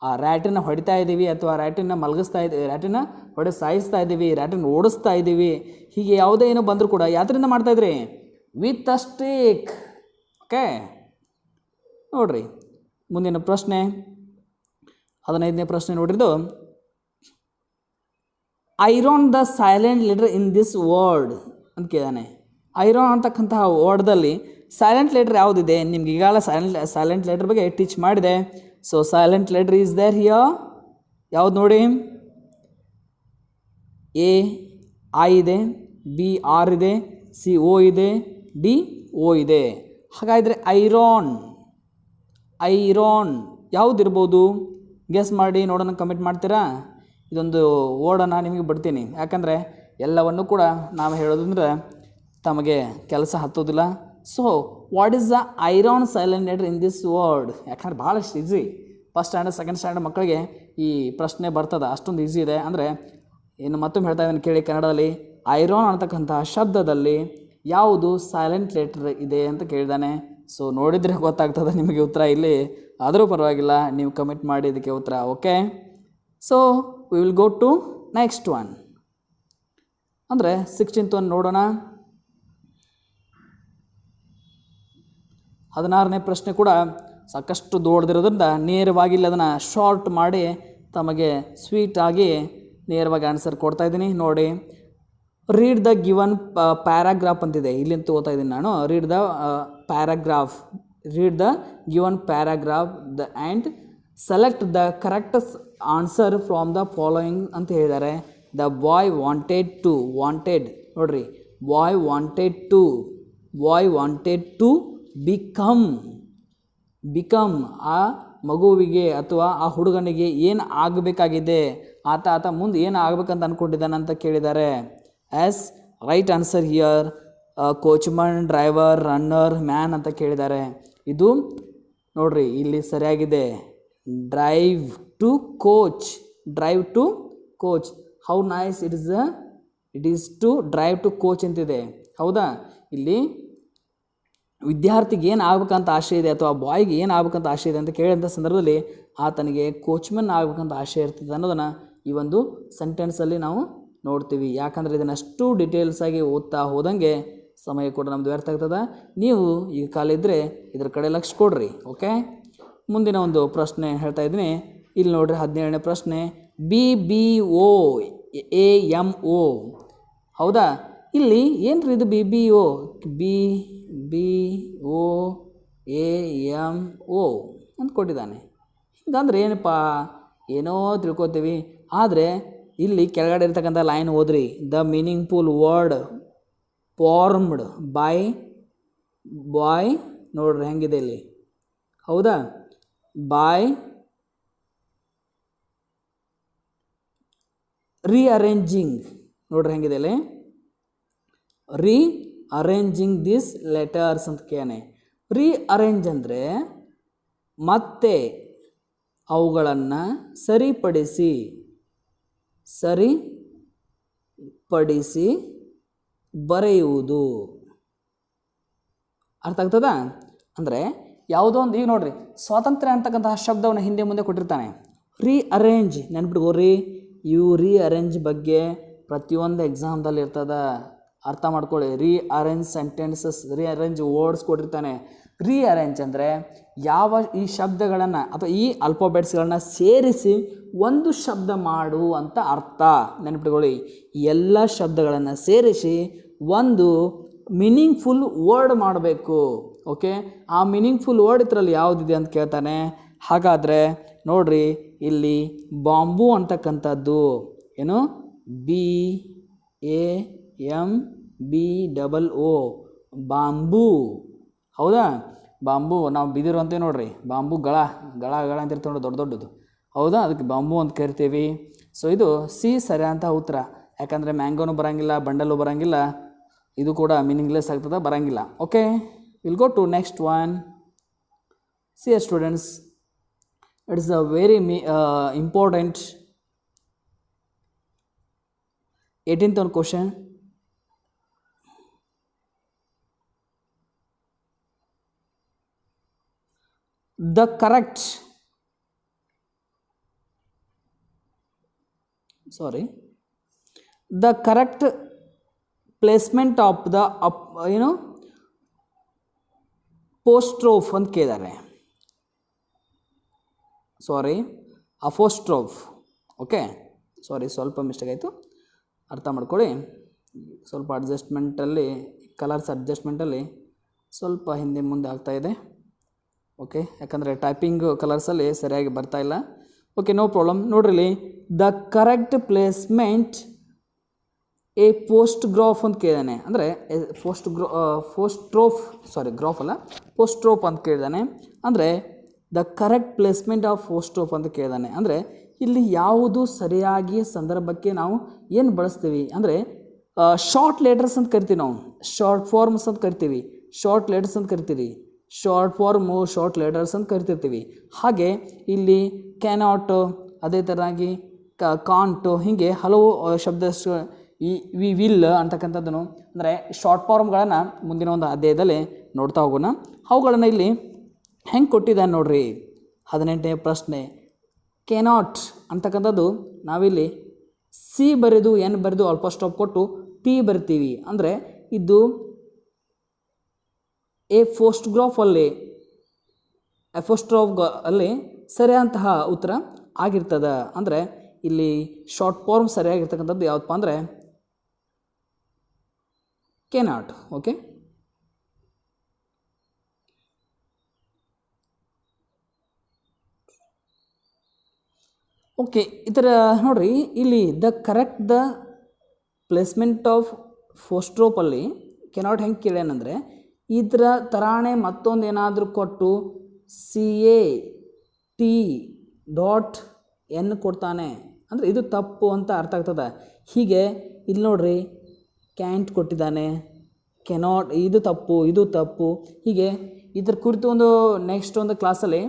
ಆ ರ್ಯಾಟನ್ನು ಹೊಡಿತಾ ಇದ್ದೀವಿ ಅಥವಾ ರ್ಯಾಟನ್ನು ಮಲಗಿಸ್ತಾ ಇದ್ದೀವಿ, ರ್ಯಾಟನ್ನು ಸಾಯಿಸ್ತಾ ಇದ್ದೀವಿ, ರ್ಯಾಟನ್ನು ಓಡಿಸ್ತಾ ಇದ್ದೀವಿ. ಹೀಗೆ ಯಾವುದೇ ಏನೋ ಬಂದರೂ ಕೂಡ ಯಾತ್ರಿಂದ ಮಾಡ್ತಾಯಿದ್ರಿ? With a stick. ಓಕೆ, ನೋಡ್ರಿ ಮುಂದಿನ ಪ್ರಶ್ನೆ 15ನೇ ಪ್ರಶ್ನೆ ನೋಡ್ರಿದು. Iron the silent letter in this word ಅಂತ ಕೇಳಿದಾನೆ. ಐರಾನ್ ಅಂತಕ್ಕಂತಹ ವರ್ಡ್ದಲ್ಲಿ ಸೈಲೆಂಟ್ ಲೆಟರ್ ಯಾವುದಿದೆ? ನಿಮ್ಗೆ ಈಗಾಗಲೇ ಸೈಲೆಂಟ್ ಲೆಟರ್ ಬಗ್ಗೆ ಟೀಚ್ ಮಾಡಿದೆ. So silent letter is there here. ಯಾವ್ದು ನೋಡಿ? ಎ ಐ ಇದೆ, ಬಿ ಆರ್ ಇದೆ, ಸಿ ಓ ಇದೆ, ಡಿ ಓ ಇದೆ. ಹಾಗಾದರೆ ಐರಾನ್ ಯಾವುದಿರ್ಬೋದು? ಗೆಸ್ ಮಾಡಿ ನೋಡೋಣ, ಕಮೆಂಟ್ ಮಾಡ್ತೀರಾ? ಇದೊಂದು ವರ್ಡನ್ನು ನಿಮಗೆ ಬಿಡ್ತೀನಿ, ಯಾಕಂದರೆ ಎಲ್ಲವನ್ನೂ ಕೂಡ ನಾವು ಹೇಳೋದಂದ್ರೆ ತಮಗೆ ಕೆಲಸ ಹತ್ತೋದಿಲ್ಲ. So what is the iron silent letter in this word? ಯಾಕಂದ್ರೆ ಭಾಳಷ್ಟು easy. First standard second standard ಮಕ್ಕಳಿಗೆ ಈ ಪ್ರಶ್ನೆ ಬರ್ತದೆ, ಅಷ್ಟೊಂದು ಈಸಿ ಇದೆ. ಅಂದರೆ ಇನ್ನು ಮತ್ತೊಮ್ಮೆ ಹೇಳ್ತಾ ಇದ್ದೀನಿ ಕೇಳಿ. ಕನ್ನಡದಲ್ಲಿ ಐರಾನ್ ಅಂತಕ್ಕಂತಹ ಶಬ್ದದಲ್ಲಿ ಯಾವುದು ಸೈಲೆಂಟ್ ಲೆಟರ್ ಇದೆ ಅಂತ ಕೇಳಿದ್ದಾನೆ. ಸೊ ನೋಡಿದರೆ ಗೊತ್ತಾಗ್ತದೆ ನಿಮಗೆ ಉತ್ತರ ಇಲ್ಲಿ. ಆದರೂ ಪರವಾಗಿಲ್ಲ, ನೀವು ಕಮೆಂಟ್ ಮಾಡಿ ಇದಕ್ಕೆ ಉತ್ತರ. Okay, so we will go to next one. ಅಂದರೆ 16th ಒನ್ ನೋಡೋಣ. 16ನೇ ಪ್ರಶ್ನೆ ಕೂಡ ಸಾಕಷ್ಟು ದೊಡ್ಡದಿರೋದ್ರಿಂದ ನೇರವಾಗಿ ಇಲ್ಲಿ ಅದನ್ನು ಶಾರ್ಟ್ ಮಾಡಿ ತಮಗೆ ಸ್ವೀಟಾಗಿ ನೇರವಾಗಿ ಆನ್ಸರ್ ಕೊಡ್ತಾಯಿದ್ದೀನಿ. ನೋಡಿ, ರೀಡ್ ದ ಗಿವನ್ ಪ್ಯಾರಾಗ್ರಾಫ್ ಅಂತಿದೆ. ಇಲ್ಲಿಂದ ಓದ್ತಾ ಇದ್ದೀನಿ ನಾನು. Read the paragraph read the given paragraph and select the correct answer from the following ಅಂತ ಹೇಳಿದ್ದಾರೆ. The boy wanted ನೋಡ್ರಿ, boy wanted to become ಆ ಮಗುವಿಗೆ ಅಥವಾ ಆ ಹುಡುಗನಿಗೆ ಏನು ಆಗಬೇಕಾಗಿದೆ, ಆತ ಮುಂದೆ ಏನು ಆಗಬೇಕಂತ ಅಂದ್ಕೊಂಡಿದ್ದಾನೆ ಅಂತ ಕೇಳಿದ್ದಾರೆ. As right answer here coachman, driver, runner, man ಅಂತ ಕೇಳಿದ್ದಾರೆ. ಇದು ನೋಡ್ರಿ ಇಲ್ಲಿ ಸರಿಯಾಗಿದೆ. Drive to coach. How nice it is to drive to coach ಅಂತಿದೆ. ಹೌದಾ? ಇಲ್ಲಿ ವಿದ್ಯಾರ್ಥಿಗೆ ಏನು ಆಗ್ಬೇಕಂತ ಆಸೆ ಇದೆ ಅಥವಾ ಬಾಯ್ಗೆ ಏನು ಆಗ್ಬೇಕಂತ ಆಸೆ ಇದೆ ಅಂತ ಕೇಳಿದಂಥ ಸಂದರ್ಭದಲ್ಲಿ ಆತನಿಗೆ ಕೋಚ್ಮನ್ ಆಗ್ಬೇಕಂತ ಆಸೆ ಇರ್ತದೆ ಅನ್ನೋದನ್ನು ಈ ಒಂದು ಸೆಂಟೆನ್ಸಲ್ಲಿ ನಾವು ನೋಡ್ತೀವಿ. ಯಾಕಂದರೆ ಇದನ್ನಷ್ಟು ಡೀಟೇಲ್ಸಾಗಿ ಓದ್ತಾ ಹೋದಂಗೆ ಸಮಯ ಕೂಡ ನಮ್ಮದು ವ್ಯರ್ಥ ಆಗ್ತದೆ. ನೀವು ಈಗ ಕಾಲಿದ್ದರೆ ಇದ್ರ ಕಡೆ ಲಕ್ಷ ಕೊಡ್ರಿ. ಓಕೆ, ಮುಂದಿನ ಒಂದು ಪ್ರಶ್ನೆ ಹೇಳ್ತಾ ಇದ್ದೀನಿ. ಇಲ್ಲಿ ನೋಡ್ರಿ 17ನೇ ಪ್ರಶ್ನೆ. BBOAMO. ಹೌದಾ? ಇಲ್ಲಿ ಏನು ರೀ ಇದು BBO? BBOAMO ಅಂತ ಕೊಟ್ಟಿದ್ದಾನೆ. ಹಿಂಗಂದ್ರೆ ಏನಪ್ಪ, ಏನೋ ತಿಳ್ಕೊತೀವಿ. ಆದರೆ ಇಲ್ಲಿ ಕೆಳಗಡೆ ಇರ್ತಕ್ಕಂಥ ಲೈನ್ ಓದ್ರಿ. ದ ಮೀನಿಂಗ್ಫುಲ್ ವರ್ಡ್ ಫಾರ್ಮ್ಡ್ ಬಾಯ್ ನೋಡ್ರಿ ಹೆಂಗಿದೆ ಇಲ್ಲಿ. ಹೌದಾ? ಬಾಯ್ ರೀಅರೇಂಜಿಂಗ್ ನೋಡ್ರಿ ಹೆಂಗಿದೆ ಇಲ್ಲಿ. ರೀಅರೇಂಜಿಂಗ್ ದಿಸ್ ಲೆಟರ್ಸ್ ಅಂತ ಕೇಳನೆ. ರೀಅರೇಂಜ್ ಅಂದರೆ ಮತ್ತೆ ಅವುಗಳನ್ನು ಸರಿಪಡಿಸಿ ಬರೆಯುವುದು. ಅರ್ಥ ಆಗ್ತದಾ? ಅಂದರೆ ಯಾವುದೋ ಒಂದು, ಈಗ ನೋಡ್ರಿ ಸ್ವಾತಂತ್ರ್ಯ ಅಂತಕ್ಕಂತಹ ಶಬ್ದವನ್ನು ಹಿಂದೆ ಮುಂದೆ ಕೊಟ್ಟಿರ್ತಾನೆ. ರೀಅರೇಂಜ್ ನೆನ್ಪಿಟ್ಕೋರಿ. ರೀಅರೇಂಜ್ ಬಗ್ಗೆ ಪ್ರತಿಯೊಂದು ಎಕ್ಸಾಮ್ದಲ್ಲಿ ಇರ್ತದೆ. ಅರ್ಥ ಮಾಡ್ಕೊಳ್ಳಿ. ರೀಅರೇಂಜ್ ಸೆಂಟೆನ್ಸಸ್, ರೀಅರೇಂಜ್ ವರ್ಡ್ಸ್ ಕೊಟ್ಟಿರ್ತಾನೆ. ರೀಅರೇಂಜ್ ಅಂದರೆ ಈ ಶಬ್ದಗಳನ್ನು ಅಥವಾ ಈ ಆಲ್ಫಾಬೆಟ್ಸ್ಗಳನ್ನು ಸೇರಿಸಿ ಒಂದು ಶಬ್ದ ಮಾಡು ಅಂತ ಅರ್ಥ. ನೆನಪಿಟ್ಕೊಳ್ಳಿ, ಎಲ್ಲ ಶಬ್ದಗಳನ್ನು ಸೇರಿಸಿ ಒಂದು ಮೀನಿಂಗ್ಫುಲ್ ವರ್ಡ್ ಮಾಡಬೇಕು. ಓಕೆ, ಆ ಮೀನಿಂಗ್ಫುಲ್ ವರ್ಡ್ ಇದರಲ್ಲಿ ಯಾವುದಿದೆ ಅಂತ ಕೇಳ್ತಾನೆ. ಹಾಗಾದರೆ ನೋಡ್ರಿ, ಇಲ್ಲಿ ಬಾಂಬು ಅಂತಕ್ಕಂಥದ್ದು ಏನು, BAMBOO ಬಾಂಬು. ಹೌದಾ? ಬಾಂಬು ನಾವು ಬಿದಿರು ಅಂತೇವೆ ನೋಡ್ರಿ. ಬಾಂಬು ಗಳ ಅಂತ ಇರ್ತೀವಿ ನೋಡಿ, ದೊಡ್ಡದು. ಹೌದಾ? ಅದಕ್ಕೆ ಬಾಂಬು ಅಂತ ಕರಿತೀವಿ. ಸೊ ಇದು ಸಿ ಸರಿಯಾದಂಥ ಉತ್ತರ. ಯಾಕಂದರೆ ಮ್ಯಾಂಗೋನು ಬರೋಂಗಿಲ್ಲ, ಬಂಡಲು ಬರೋಂಗಿಲ್ಲ, ಇದು ಕೂಡ ಮೀನಿಂಗ್ಲೆಸ್ ಆಗ್ತದೆ, ಬರೋಂಗಿಲ್ಲ. Okay, will go to next one. See students, it is a very important 18th one question. The correct placement of the apostrophe ಅಂತ ಕೇಳಿದ್ದಾರೆ. ಅಪೋಸ್ಟ್ರೋಫ್. ಓಕೆ, ಸ್ವಲ್ಪ ಮಿಸ್ಟೇಕ್ ಆಯಿತು, ಅರ್ಥ ಮಾಡ್ಕೊಳ್ಳಿ. ಸ್ವಲ್ಪ ಕಲರ್ಸ್ ಅಡ್ಜಸ್ಟ್ಮೆಂಟಲ್ಲಿ ಸ್ವಲ್ಪ ಹಿಂದೆ ಮುಂದೆ ಆಗ್ತಾಯಿದೆ. ಓಕೆ, ಯಾಕಂದರೆ ಟೈಪಿಂಗ್ ಕಲರ್ಸಲ್ಲಿ ಸರಿಯಾಗಿ ಬರ್ತಾಯಿಲ್ಲ. Okay, no problem. ನೋಡ್ರಿ, ದ ಕರೆಕ್ಟ್ ಪ್ಲೇಸ್ಮೆಂಟ್ ಪೋಸ್ಟ್ಗ್ರಾಫ್ ಅಂತ ಕೇಳಿದಾನೆ. ಅಂದರೆ ಪೋಸ್ಟ್ರೋಫ್ ಅಂತ ಕೇಳಿದಾನೆ. ಅಂದರೆ the correct placement of apostrophe ಅಂತ ಕೇಳಿದಾನೆ. ಅಂದರೆ ಇಲ್ಲಿ ಯಾವುದು ಸರಿಯಾಗಿ ಸಂದರ್ಭಕ್ಕೆ ನಾವು ಏನು ಬಳಸ್ತೀವಿ ಅಂದರೆ ಶಾರ್ಟ್ ಲೆಟರ್ಸ್ ಅಂತ ಕರಿತೀವಿ ನಾವು. ಶಾರ್ಟ್ ಫಾರ್ಮ್ಸ್ ಅಂತ ಕರಿತೀವಿ, ಶಾರ್ಟ್ ಲೆಟರ್ಸ್ ಅಂತ ಕರಿತೀವಿ, ಶಾರ್ಟ್ ಫಾರ್ಮು ಶಾರ್ಟ್ ಲೆಟರ್ಸ್ ಅಂತ ಕರಿತಿರ್ತೀವಿ. ಹಾಗೆ ಇಲ್ಲಿ ಕ್ಯಾನಾಟ್, ಅದೇ ಥರನಾಗಿ ಕಾಂಟು, ಹೀಗೆ ಹಲವು ಶಬ್ದ ವಿ ವಿಲ್ ಅಂತಕ್ಕಂಥದ್ದನ್ನು ಅಂದರೆ ಶಾರ್ಟ್ ಫಾರ್ಮ್ಗಳನ್ನು ಮುಂದಿನ ಒಂದು ಅಧ್ಯಾಯದಲ್ಲಿ ನೋಡ್ತಾ ಹೋಗೋಣ. ಅವುಗಳನ್ನು ಇಲ್ಲಿ ಹೆಂಗೆ ಕೊಟ್ಟಿದ್ದಾನೆ ನೋಡ್ರಿ. 18ನೇ ಪ್ರಶ್ನೆ. ಕೆನಾಟ್ ಅಂತಕ್ಕಂಥದ್ದು ನಾವಿಲ್ಲಿ ಸಿ ಬರೆದು ಎನ್ ಬರೆದು ಅಲ್ಪಸ್ಟಾಪ್ ಕೊಟ್ಟು ಟಿ ಬರ್ತೀವಿ. ಅಂದರೆ ಇದು ಅಪೋಸ್ಟ್ರೋಫ್ ಅಲ್ಲಿ ಸರಿಯಾದಂತಹ ಉತ್ತರ ಆಗಿರ್ತದೆ. ಅಂದರೆ ಇಲ್ಲಿ ಶಾರ್ಟ್ ಫಾರ್ಮ್ ಸರಿಯಾಗಿರ್ತಕ್ಕಂಥದ್ದು ಯಾವುದಪ್ಪ ಅಂದರೆ ಕೆನಾಟ್. ಓಕೆ, ಓಕೆ ಈ ಥರ ನೋಡಿರಿ ಇಲ್ಲಿ ದ ಪ್ಲೇಸ್ಮೆಂಟ್ ಆಫ್ ಫೋಸ್ಟ್ರೋಪಲ್ಲಿ ಕೆನಾಟ್ ಹೆಂಗೆ ಕೇಳ್ಯಾನಂದರೆ ಇದರ ತರಾಣೆ ಮತ್ತೊಂದು ಏನಾದರೂ ಕೊಟ್ಟು CAT.N ಕೊಡ್ತಾನೆ ಅಂದರೆ ಇದು ತಪ್ಪು ಅಂತ ಅರ್ಥ ಆಗ್ತದೆ. ಹೀಗೆ ಇಲ್ಲಿ ನೋಡ್ರಿ ಕ್ಯಾಂಟ್ ಕೊಟ್ಟಿದ್ದಾನೆ, ಕೆನಾಟ್ ಇದು ತಪ್ಪು. ಹೀಗೆ ಇದ್ರ ಕುರಿತು ಒಂದು ನೆಕ್ಸ್ಟ್ ಒಂದು ಕ್ಲಾಸಲ್ಲಿ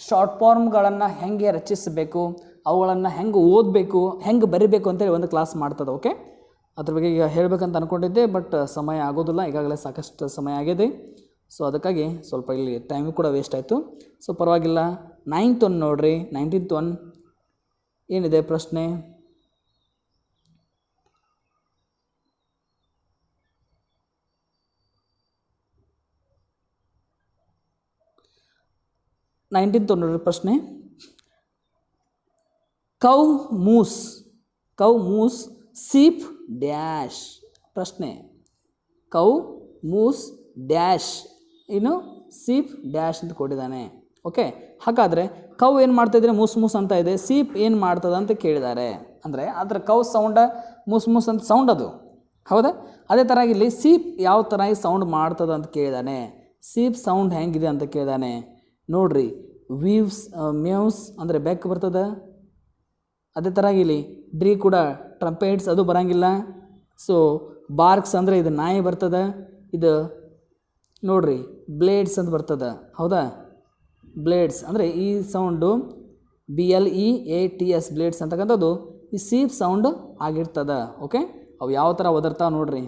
ಶಾರ್ಟ್ ಫಾರ್ಮ್ಗಳನ್ನು ಹೆಂಗೆ ರಚಿಸಬೇಕು, ಅವುಗಳನ್ನು ಹೆಂಗೆ ಓದಬೇಕು, ಹೆಂಗೆ ಬರಿಬೇಕು ಅಂತೇಳಿ ಒಂದು ಕ್ಲಾಸ್ ಮಾಡ್ತದೆ. ಓಕೆ, ಅದ್ರ ಬಗ್ಗೆ ಈಗ ಹೇಳಬೇಕಂತ ಅಂದ್ಕೊಂಡಿದ್ದೆ, ಬಟ್ ಸಮಯ ಆಗೋದಿಲ್ಲ, ಈಗಾಗಲೇ ಸಾಕಷ್ಟು ಸಮಯ ಆಗಿದೆ. ಸೊ ಅದಕ್ಕಾಗಿ ಸ್ವಲ್ಪ ಇಲ್ಲಿ ಟೈಮು ಕೂಡ ವೇಸ್ಟ್ ಆಯಿತು. ಸೊ ಪರವಾಗಿಲ್ಲ. 9th one ನೋಡಿರಿ, 19th one ಏನಿದೆ ಪ್ರಶ್ನೆ? ನೋಡ್ರಿ ಪ್ರಶ್ನೆ. Cow moos sheep dash. ಪ್ರಶ್ನೆ ಕೌ ಮೂಸ್ ಡ್ಯಾಶ್ ಇನ್ನು ಸೀಪ್ ಡ್ಯಾಶ್ ಅಂತ ಕೊಟ್ಟಿದ್ದಾನೆ. ಓಕೆ, ಹಾಗಾದರೆ ಕೌ ಏನು ಮಾಡ್ತಾಯಿದ್ರೆ ಮೂಸ್ ಅಂತ ಇದೆ, ಸೀಪ್ ಏನು ಮಾಡ್ತದೆ ಅಂತ ಕೇಳಿದ್ದಾರೆ. ಅಂದರೆ ಅದರ ಕೌ ಸೌಂಡ ಮೂಸ್ ಅಂತ ಸೌಂಡ್ ಅದು, ಹೌದಾ? ಅದೇ ಥರ ಇಲ್ಲಿ ಸೀಪ್ ಯಾವ ಥರ ಸೌಂಡ್ ಮಾಡ್ತದೆ ಅಂತ ಕೇಳಿದಾನೆ. ಸೀಪ್ ಸೌಂಡ್ ಹೆಂಗಿದೆ ಅಂತ ಕೇಳಿದಾನೆ. ನೋಡ್ರಿ, ಮ್ಯೂಸ್ ಅಂದರೆ ಬೆಕ್ ಬರ್ತದೆ. ಅದೇ ಥರ ಇಲ್ಲಿ ಡ್ರೀ ಕೂಡ ಟ್ರಂಪೇಟ್ಸ್ ಅದು ಬರೋಂಗಿಲ್ಲ. ಸೊ ಬಾರ್ಕ್ಸ್ ಅಂದರೆ ಇದು ನಾಯಿ ಬರ್ತದೆ. ಇದು ನೋಡ್ರಿ ಬ್ಲೇಡ್ಸ್ ಅಂತ ಬರ್ತದೆ, ಹೌದಾ? ಬ್ಲೇಡ್ಸ್ ಅಂದರೆ ಈ ಸೌಂಡು BLEATS ಬ್ಲೇಡ್ಸ್ ಅಂತಕ್ಕಂಥದ್ದು ಈ ಸೀಪ್ ಸೌಂಡು ಆಗಿರ್ತದೆ. ಓಕೆ, ಅವು ಯಾವ ಥರ ಒದರ್ತಾವೆ ನೋಡ್ರಿ,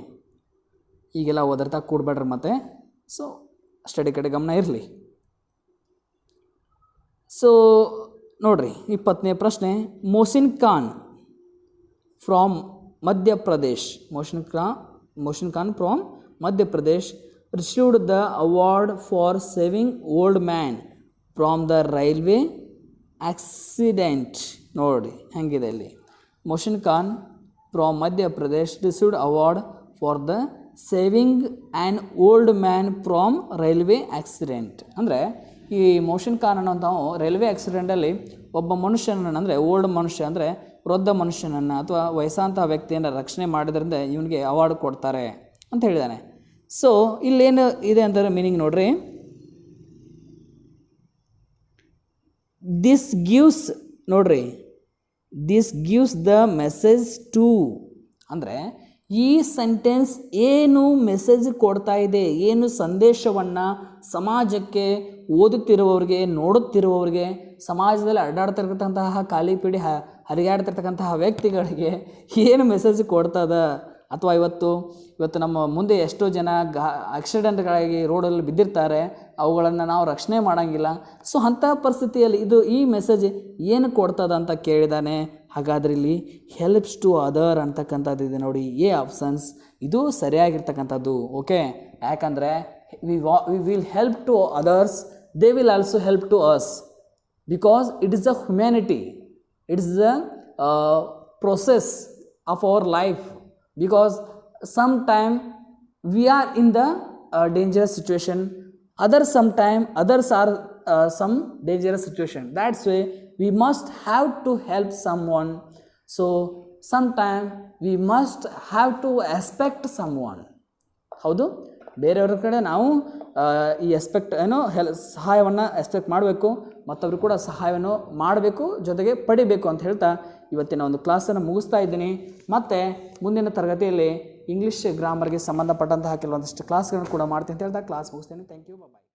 ಈಗೆಲ್ಲ ಒದರ್ತಾ ಕೂಡಬೇಡ್ರಿ ಮತ್ತೆ. ಸೊ ಸ್ಟಡಿ ಕಡೆ ಗಮನ ಇರಲಿ. ಸೊ ನೋಡ್ರಿ 20ನೇ ಪ್ರಶ್ನೆ. Mohsin Khan from Madhya Pradesh. Mohsin Khan from Madhya Pradesh received the award for saving old man from the railway accident. ನೋಡಿ ಹೆಂಗಿದೆ ಇಲ್ಲಿ. Mohsin Khan from Madhya Pradesh received award for the saving an old man from railway accident. ಅಂದರೆ ಈ ಮೊಹಸಿನ್ ಖಾನ್ ಅನ್ನೋಂಥವು ರೈಲ್ವೆ ಆಕ್ಸಿಡೆಂಟಲ್ಲಿ ಒಬ್ಬ ಮನುಷ್ಯನನ್ನು, ಅಂದರೆ ಓಲ್ಡ್ ಮನುಷ್ಯ ಅಂದರೆ ವೃದ್ಧ ಮನುಷ್ಯನನ್ನು ಅಥವಾ ವಯಸ್ಸಾಂತಹ ವ್ಯಕ್ತಿಯನ್ನು ರಕ್ಷಣೆ ಮಾಡಿದ್ರಿಂದ ಇವನಿಗೆ ಅವಾರ್ಡ್ ಕೊಡ್ತಾರೆ ಅಂತ ಹೇಳಿದ್ದಾನೆ. ಸೊ ಇಲ್ಲೇನು ಇದೆ ಅಂತಂದರೆ ಮೀನಿಂಗ್ ನೋಡ್ರಿ, this gives the message to, ಅಂದರೆ ಈ ಸೆಂಟೆನ್ಸ್ ಏನು ಮೆಸೇಜ್ ಕೊಡ್ತಾ ಇದೆ, ಏನು ಸಂದೇಶವನ್ನು ಸಮಾಜಕ್ಕೆ, ಓದುತ್ತಿರುವವರಿಗೆ, ನೋಡುತ್ತಿರುವವರಿಗೆ, ಸಮಾಜದಲ್ಲಿ ಅಡ್ಡಾಡ್ತಿರ್ತಕ್ಕಂತಹ ಖಾಲಿ ಪೀಡಿ ಹರಿಗಾಡ್ತಿರ್ತಕ್ಕಂತಹ ವ್ಯಕ್ತಿಗಳಿಗೆ ಏನು ಮೆಸೇಜ್ ಕೊಡ್ತದ. ಅಥವಾ ಇವತ್ತು ನಮ್ಮ ಮುಂದೆ ಎಷ್ಟೋ ಜನ ಆಕ್ಸಿಡೆಂಟ್ಗಳಾಗಿ ರೋಡಲ್ಲಿ ಬಿದ್ದಿರ್ತಾರೆ, ಅವುಗಳನ್ನು ನಾವು ರಕ್ಷಣೆ ಮಾಡೋಂಗಿಲ್ಲ. ಸೊ ಅಂಥ ಪರಿಸ್ಥಿತಿಯಲ್ಲಿ ಈ ಮೆಸೇಜ್ ಏನು ಕೊಡ್ತದ ಅಂತ ಕೇಳಿದಾನೆ. ಹಾಗಾದ್ರೆ ಇಲ್ಲಿ ಹೆಲ್ಪ್ಸ್ ಟು ಅದರ್ ಅಂತಕ್ಕಂಥದ್ದು ಇದೆ ನೋಡಿ, ಎ ಆಪ್ಷನ್ಸ್, ಇದು ಸರಿಯಾಗಿರ್ತಕ್ಕಂಥದ್ದು. ಓಕೆ, ಯಾಕಂದರೆ we will help to others, they will also help to us, because it is a humanity, it is a process of our life, because sometime we are in the dangerous situation, others are some dangerous situation. That's why we must have to help someone. So sometime we must have to expect someone. ಹೌದು, ಬೇರೆಯವ್ರ ಕಡೆ ನಾವು ಈ ಸಹಾಯವನ್ನು expect ಮಾಡಬೇಕು, ಮತ್ತೊಬ್ಬರು ಕೂಡ ಸಹಾಯವನ್ನು ಮಾಡಬೇಕು, ಜೊತೆಗೆ ಪಡಿಬೇಕು ಅಂತ ಹೇಳ್ತಾ ಇವತ್ತಿನ ಒಂದು ಕ್ಲಾಸನ್ನು ಮುಗಿಸ್ತಾ ಇದ್ದೀನಿ. ಮತ್ತು ಮುಂದಿನ ತರಗತಿಯಲ್ಲಿ ಇಂಗ್ಲೀಷ್ ಗ್ರಾಮರ್ಗೆ ಸಂಬಂಧಪಟ್ಟಂತಹ ಕೆಲವೊಂದಿಷ್ಟು ಕ್ಲಾಸ್ಗಳನ್ನು ಕೂಡ ಮಾಡ್ತೀನಿ ಅಂತ ಹೇಳ್ತಾ ಕ್ಲಾಸ್ ಮುಗಿಸ್ತೇನೆ. Thank you, bye.